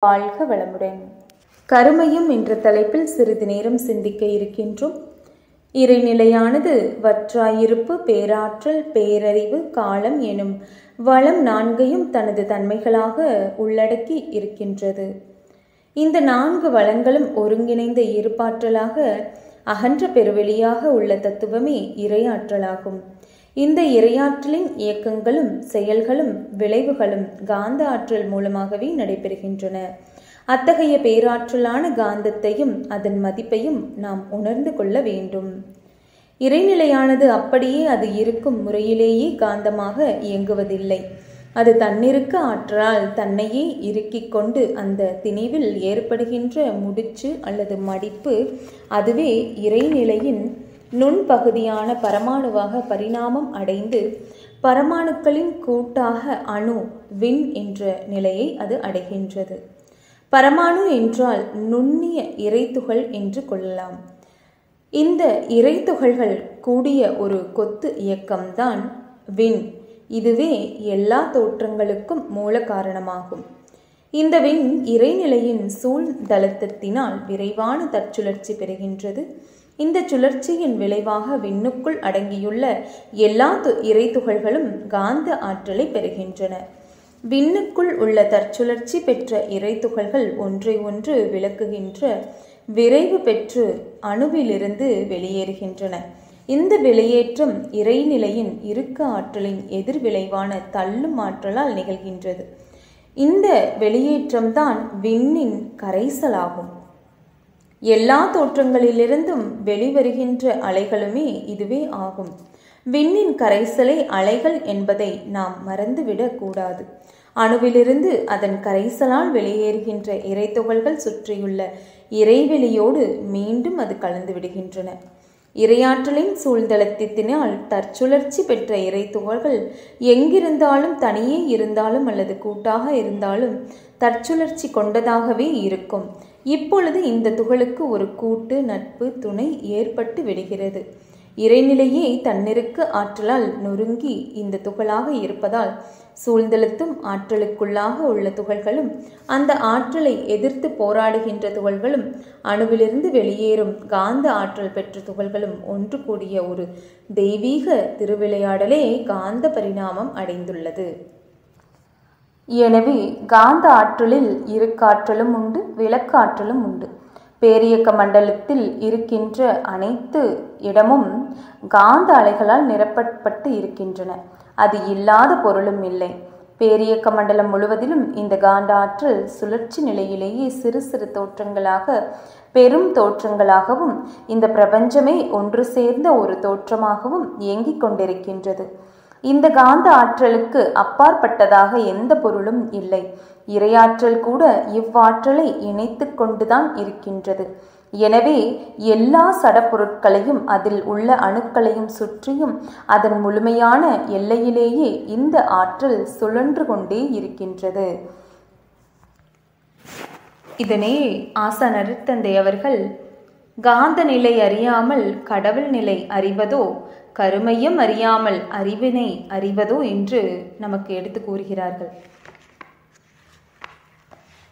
வாழ்க வளமுடன். கருமையும் என்ற தலைப்பில் சிறிது நேரம் சிந்திக்க இருக்கின்றோம். இறைநிலையானது வற்றாயிருப்பு, பேராற்றல், பேரறிவு, காலம் எனும் வளம் நான்கையும் தனது தன்மைகளாக உள்ளடக்கி இருக்கின்றது. இந்த நான்கு வளங்களும் ஒருங்கிணைந்த இருப்பாற்றலாக அகன்ற பெருவெளியாக உள்ள தத்துவமே இறையாற்றலாகும். இந்த இறையாற்றலின் இயக்கங்களும் செயல்களும் விளைவுகளும் காந்த ஆற்றல் மூலமாகவே நடைபெறுகின்றன. அத்தகைய பேராற்றலான காந்தத்தையும் அதன் மதிப்பையும் நாம் உணர்ந்து கொள்ள வேண்டும். இறைநிலையானது அப்படியே அது இருக்கும் முறையிலேயே காந்தமாக இயங்குவதில்லை. அது தன்னிருக்க ஆற்றலால் தன்னையே இறுக்கிக் கொண்டு அந்த திணிவில் ஏற்படுகின்ற முடிச்சு அல்லது மடிப்பு, அதுவே இறைநிலையின் நுண்பகுதியான பரமாணுவாக பரிணாமம் அடைந்து பரமாணுக்களின் கூட்டாக அணு விண் என்ற நிலையை அது அடைகின்றது. பரமாணு என்றால் நுண்ணிய இறைத்துகள் என்று கொள்ளலாம். இந்த இறைத்துகள்கள் கூடிய ஒரு கொத்து இயக்கம்தான் விண். இதுவே எல்லா தோற்றங்களுக்கும் மூல காரணமாகும். இந்த விண் இறைநிலையின் சூழ்தளத்தினால் விரைவான தற்சுழற்சி பெறுகின்றது. இந்த சுழற்சியின் விளைவாக விண்ணுக்குள் அடங்கியுள்ள எல்லா இறைத்துகள்களும் காந்த ஆற்றலை பெறுகின்றன. விண்ணுக்குள் உள்ள தற்சுழற்சி பெற்ற இறைத்துகள்கள் ஒன்றை ஒன்று விலக்குகின்ற விரைவு பெற்று அணுவிலிருந்து வெளியேறுகின்றன. இந்த வெளியேற்றம் இறைநிலையின் இறுக்க ஆற்றலின் எதிர்விளைவான தள்ளும் ஆற்றலால் நிகழ்கின்றது. இந்த வெளியேற்றம்தான் விண்ணின் கரைசலாகும். எல்லா தோற்றங்களிலிருந்தும் வெளிவருகின்ற அலைகளுமே இதுவே ஆகும். விண்ணின் கரைசலை அலைகள் என்பதை நாம் மறந்துவிடக் கூடாது. அணுவிலிருந்து அதன் கரைசலால் வெளியேறுகின்ற இறைத்துகள்கள் சுற்றியுள்ள இறைவெளியோடு மீண்டும் அது கலந்து விடுகின்றன. இறையாற்றலின் சூழ்தளத்தினால் தற்சுழற்சி பெற்ற இறைத்துகள்கள் எங்கிருந்தாலும், தனியே இருந்தாலும் அல்லது கூட்டாக இருந்தாலும் தற்சுழற்சி கொண்டதாகவே இருக்கும். இப்பொழுது இந்த துகளுக்கு ஒரு கூட்டு, நட்பு, துணை ஏற்பட்டு விடுகிறது. இறைநிலையே தன்னிருக்க ஆற்றலால் நொறுங்கி இந்த துகளாக இருப்பதால் சூழ்ந்தெழுத்தும் ஆற்றலுக்குள்ளாக உள்ள துகள்களும் அந்த ஆற்றலை எதிர்த்து போராடுகின்ற துகள்களும் அணுவிலிருந்து வெளியேறும் காந்த ஆற்றல் பெற்ற துகள்களும் ஒன்று கூடிய ஒரு தெய்வீக திருவிளையாடலே காந்த பரிணாமம் அடைந்துள்ளது. எனவே காந்த ஆற்றலில் இருக்காற்றலும் உண்டு, விளக்காற்றலும் உண்டு. பேரியக்க மண்டலத்தில் இருக்கின்ற அனைத்து இடமும் காந்த அலைகளால் நிரப்பப்பட்டு இருக்கின்றன. அது இல்லாத பொருளும் இல்லை. பேரியக்க மண்டலம் முழுவதிலும் இந்த காந்த ஆற்றல் சுழற்சி நிலையிலேயே சிறு சிறு தோற்றங்களாக, பெரும் தோற்றங்களாகவும், இந்த பிரபஞ்சமே ஒன்று சேர்ந்த ஒரு தோற்றமாகவும் இயங்கிக் கொண்டிருக்கின்றது. இந்த காந்த ஆற்றலுக்கு அப்பாற்பட்டதாக எந்த பொருளும் இல்லை. இறையாற்றல் கூட இவ்வாற்றலை இணைத்து கொண்டுதான் இருக்கின்றது. எனவே எல்லா சடப்பொருட்களையும் அதில் உள்ள அணுக்களையும் சுற்றியும் அதன் முழுமையான எல்லையிலேயே இந்த ஆற்றல் சுழன்று கொண்டே இருக்கின்றது. இதனை ஆசான் அருட்தந்தை அவர்கள் காந்த நிலை அறியாமல் கடவுள் நிலை அறிவதோ, கருமையம் அறியாமல் அறிவினை அறிவதோ என்று நமக்கு எடுத்து கூறுகிறார்கள்.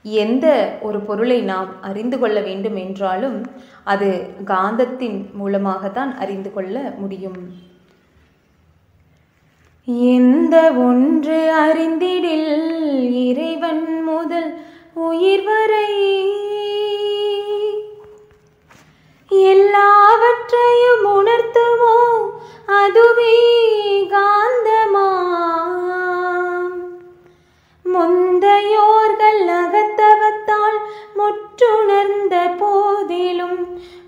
எந்த ஒரு பொருளை நாம் அறிந்து கொள்ள வேண்டும் என்றாலும் அது காந்தத்தின் மூலமாகத்தான் அறிந்து கொள்ள முடியும். எந்த ஒன்று அறிந்திடில் இறைவன் முதல் உயிர் வரை எல்லாவற்றையும் உணர்த்துமோ அதுவே காந்தமாம். முந்தையோர்கள் அகத்தவத்தால் முற்றுணர்ந்த போதிலும்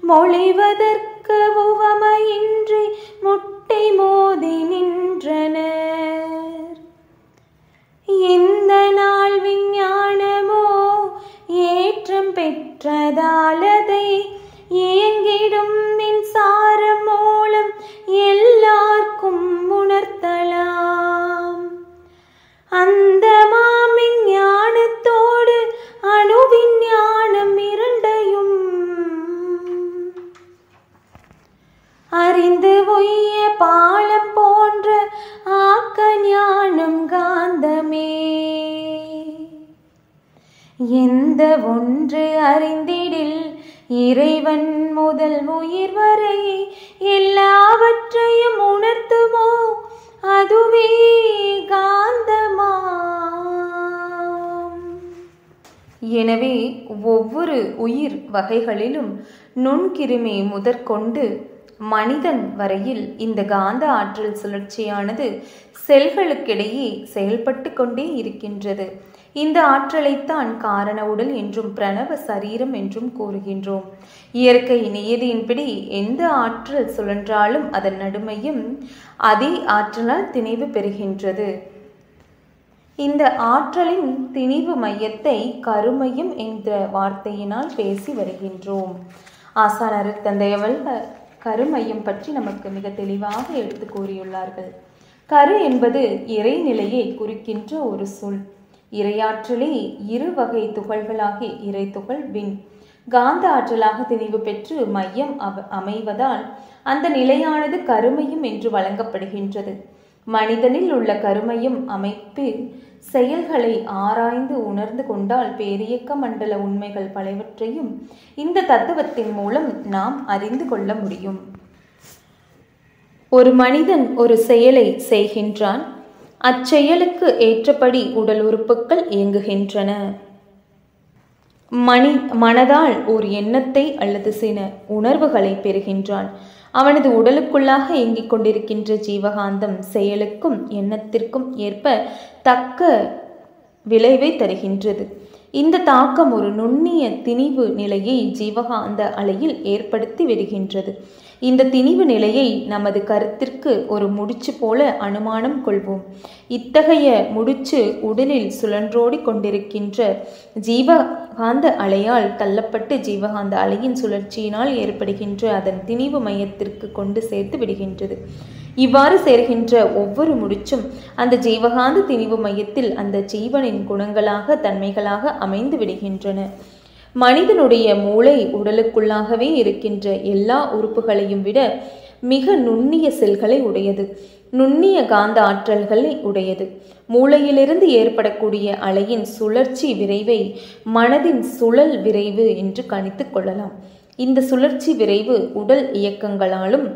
மொழிவதற்கு உவமையின்றி முட்டை மோதி நின்றனர். இந்த நாள் விஞ்ஞானமோ ஏற்றம் பெற்றதாலதை இயங்கிடும் மின்சாரம் மூலம் எல்லாருக்கும் உணர்த்தலாம். அந்த மாமிஞானத்தோடு அணுவிஞ்ஞானம் இரண்டையும் அறிந்து ஒய்ய பாலம் போன்ற ஆக்க ஞானம் காந்தமே. எந்த ஒன்று அறிந்திடில் இறைவன் முதல் உயிர் வரை எல்லாவற்றையும் உணர்த்துமோ அதுவே காந்தமாம். எனவே ஒவ்வொரு உயிர் வகைகளிலும் நுண்கிருமி முதற்கொண்டு மனிதன் வரையில் இந்த காந்த ஆற்றல் சுழற்சியானது செல்களுக்கிடையே செயல்பட்டு கொண்டே இருக்கின்றது. இந்த ஆற்றலைத்தான் காரண உடல் என்றும் பிரணவ சரீரம் என்றும் கூறுகின்றோம். இயற்கை நியதியின்படி எந்த ஆற்றல் சுழன்றாலும் அதன் நடுமையும் அதே ஆற்றலால் திணிவு பெறுகின்றது. இந்த ஆற்றலின் திணிவு மையத்தை கருமையம் என்ற வார்த்தையினால் பேசி வருகின்றோம். ஆசான் அருட்தந்தையவள் கருமையம் பற்றி நமக்கு மிக தெளிவாக எடுத்து கூறியுள்ளார்கள். கரு என்பது இறைநிலையை குறிக்கின்ற ஒரு சொல். இறையாற்றலே இரு வகை துகள்களாகி இறை துகள் விண் காந்த ஆற்றலாக திணிவு பெற்று மையம் அமைவதால் அந்த நிலையானது கருமையம் என்று வழங்கப்படுகின்றது. மனிதனில் உள்ள கருமையம் அமைப்பில் செயல்களை ஆராய்ந்து உணர்ந்து கொண்டால் பேரியக்க மண்டல உண்மைகள் பலவற்றையும் இந்த தத்துவத்தின் மூலம் நாம் அறிந்து கொள்ள முடியும். ஒரு மனிதன் ஒரு செயலை செய்கின்றான். அச்செயலுக்கு ஏற்றபடி உடல் உறுப்புகள் இயங்குகின்றன. மனதால் ஒரு எண்ணத்தை அல்லது சில உணர்வுகளை பெறுகின்றான். அவனது உடலுக்குள்ளாக இயங்கிக் கொண்டிருக்கின்ற ஜீவகாந்தம் செயலுக்கும் எண்ணத்திற்கும் ஏற்ப தக்க விளைவை தருகின்றது. இந்த தாக்கம் ஒரு நுண்ணிய திணிவு நிலையை ஜீவகாந்த அலையில் ஏற்படுத்தி விடுகின்றது. இந்த திணிவு நிலையை நமது கருத்திற்கு ஒரு முடிச்சு போல அனுமானம் கொள்வோம். இத்தகைய முடிச்சு உடலில் சுழன்றோடி கொண்டிருக்கின்ற ஜீவகாந்த அலையால் தள்ளப்பட்டு ஜீவகாந்த அலையின் சுழற்சியினால் ஏற்படுகின்ற அதன் திணிவு மையத்திற்கு கொண்டு சேர்த்து விடுகின்றது. இவ்வாறு சேர்கின்ற ஒவ்வொரு முடிச்சும் அந்த ஜீவகாந்த திணிவு மையத்தில் அந்த ஜீவனின் குணங்களாக தன்மைகளாக அமைந்து விடுகின்றன. மனிதனுடைய மூளை உடலுக்குள்ளாகவே இருக்கின்ற எல்லா உறுப்புகளையும் விட மிக நுண்ணிய செல்களை உடையது. நுண்ணிய காந்த ஆற்றல்களை உடையது. மூளையிலிருந்து ஏற்படக்கூடிய அலையின் சுழற்சி விரைவை மனதின் சுழல் விரைவு என்று கணித்து கொள்ளலாம். இந்த சுழற்சி விரைவு உடல் இயக்கங்களாலும்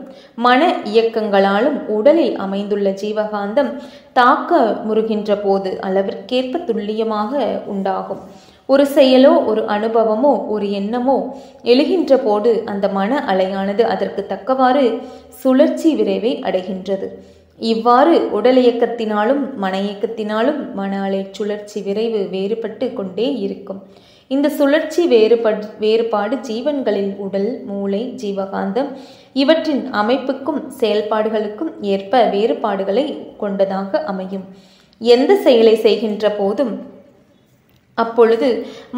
மன இயக்கங்களாலும் உடலில் அமைந்துள்ள ஜீவகாந்தம் தாக்க முறுகின்ற போது அளவிற்கேற்ப துல்லியமாக உண்டாகும். ஒரு செயலோ ஒரு அனுபவமோ ஒரு எண்ணமோ எழுகின்ற போது அந்த மன அலையானது அதற்கு தக்கவாறு சுழற்சி விரைவை அடைகின்றது. இவ்வாறு உடல் இயக்கத்தினாலும் மன இயக்கத்தினாலும் மன அலை சுழற்சி விரைவு வேறுபட்டு கொண்டே இருக்கும். இந்த சுழற்சி வேறுபாடு ஜீவன்களில் உடல், மூளை, ஜீவகாந்தம் இவற்றின் அமைப்புக்கும் செயல்பாடுகளுக்கும் ஏற்ப வேறுபாடுகளை கொண்டதாக அமையும். எந்த செயலை செய்கின்ற போதும் அப்பொழுது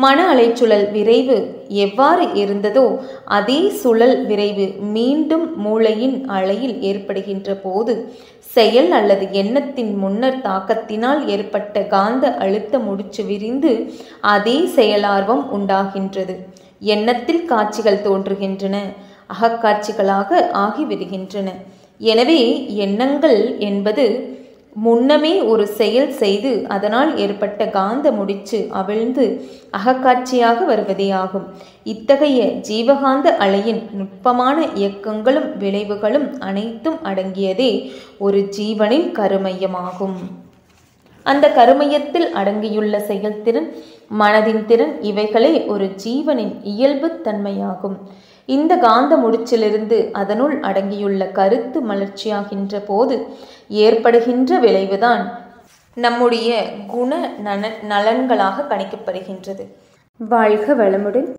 மன அலைச்சுழல் விரைவு எவ்வாறு இருந்ததோ அதே சுழல் விரைவு மீண்டும் மூளையின் அலையில் ஏற்படுகின்ற போது செயல் அல்லது எண்ணத்தின் முன்னர் தாக்கத்தினால் ஏற்பட்ட காந்த அழுத்த முடிச்சு விரிந்து அதே செயலார்வம் உண்டாகின்றது. எண்ணத்தில் காட்சிகள் தோன்றுகின்றன, அகக்காட்சிகளாக ஆகிவிடுகின்றன. எனவே எண்ணங்கள் என்பது முன்னமே ஒரு செயல் செய்து அதனால் ஏற்பட்ட காந்த முடிச்சு அவிழ்ந்து அகக்காட்சியாக வருவதே ஆகும். இத்தகைய ஜீவகாந்த அலையின் நுட்பமான இயக்கங்களும் விளைவுகளும் அனைத்தும் அடங்கியதே ஒரு ஜீவனின் கருமையமாகும். அந்த கருமையத்தில் அடங்கியுள்ள செயல்திறன், மனதின் திறன் இவைகளே ஒரு ஜீவனின் இயல்பு தன்மையாகும். இந்த காந்த முடிச்சிலிருந்து அதனுள் அடங்கியுள்ள கருத்து மலர்ச்சியாகின்ற போது ஏற்படுகின்ற விளைவுதான் நம்முடைய குண நலன்களாக கணிக்கப்படுகின்றது. வாழ்க வளமுடன்.